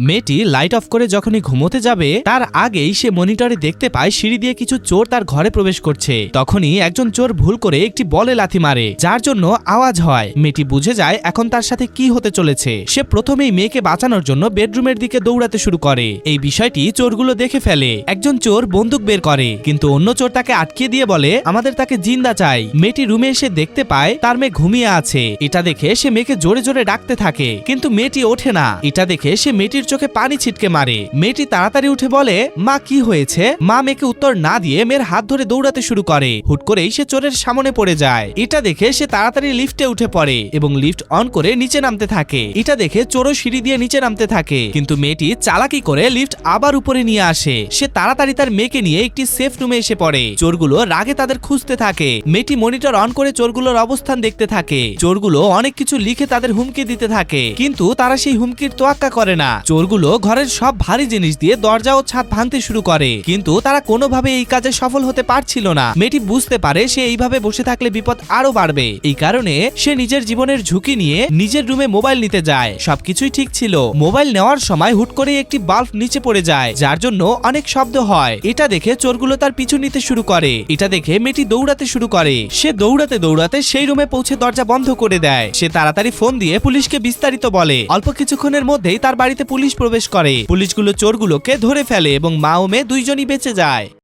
মেয়েটি light off করে যখনই ঘুমোতে যাবে তার আগেই সে মনিটরে দেখতে পায় সিঁড়ি দিয়ে কিছু চোর তার ঘরে প্রবেশ করছে। তখনই একজন চোর ভুল করে একটি বলে লাথি মারে, যার জন্য আওয়াজ হয়। মেয়েটি বুঝে যায় এখন তার সাথে কি হতে চলেছে। সে প্রথমেই মেয়েকে বাঁচানোর জন্য বেডরুমের দিকে দৌড়াতে শুরু করে। এই বিষয়টি চোরগুলো দেখে ফেলে। একজন চোর বন্দুক বের করে, কিন্তু অন্য চোর তাকে আটকে দিয়ে বলে আমাদের তাকে জিন্দা চাই। মেয়েটি রুমে এসে দেখতে পায় তার মেয়ে ঘুমিয়ে আছে। এটা দেখে সে মেয়েকে জোরে জোরে ডাকতে থাকে, কিন্তু মেয়েটি ওঠে না। এটা দেখে সে মেয়েটির চোখে পানি ছিটকে মারে। মেয়েটি তাড়াতাড়ি উঠে বলে মা কি হয়েছে। মা মেয়েকে উত্তর না দিয়ে মেয়ের হাত ধরে দৌড়াতে শুরু করে। হুট করেই সে চোরের সামনে পড়ে যায়। এটা দেখে সে তাড়াতাড়ি লিফটে উঠে পড়ে এবং লিফট অন করে নিচে নামতে থাকে। এটা দেখে চোরও সিঁড়ি দিয়ে নিচে নামতে থাকে, কিন্তু মেয়েটি চালাকি করে লিফট আবার উপরে নিয়ে আসে। সে তাড়াতাড়ি তার মেয়েকে নিয়ে একটি সেফ রুমে এসে পড়ে। চোরগুলো রাগে তাদের খুঁজতে থাকে। মেয়েটি মনিটর অন করে চোরগুলোর অবস্থান দেখতে থাকে। চোরগুলো অনেক কিছু লিখে তাদের হুমকি দিতে থাকে, কিন্তু তারা সেই হুমকির তোয়াক্কা করে না। চোরগুলো ঘরের সব ভারী জিনিস দিয়ে দরজা ও ছাদ ভাঙতে শুরু করে, কিন্তু তারা কোনোভাবে এই কাজে সফল হতে পারছিল না। মেয়েটি বুঝতে পারে সে এইভাবে বসে থাকলে বিপদ আরো বাড়বে। এই কারণে সে নিজের জীবনের ঝুঁকি নিয়ে নিজের রুমে মোবাইল নিতে যায়। সবকিছুই ঠিক ছিল। মোবাইল নেওয়ার সময় হুট করে একটি বাল্ব নিচে পড়ে যায়, যার জন্য অনেক শব্দ হয়। এটা দেখে চোরগুলো তার পিছু নিতে শুরু করে। এটা দেখে মেয়েটি দৌড়াতে শুরু করে। সে দৌড়াতে দৌড়াতে সেই রুমে পৌঁছে দরজা বন্ধ করে দেয়। সে তাড়াতাড়ি ফোন দিয়ে পুলিশকে বিস্তারিত বলে। অল্প কিছুক্ষণের মধ্যেই তার বাড়িতে পুলিশ প্রবেশ করে। পুলিশগুলো চোরগুলোকে ধরে ফেলে এবং মা ও মেয়ে দুইজনই বেঁচে যায়।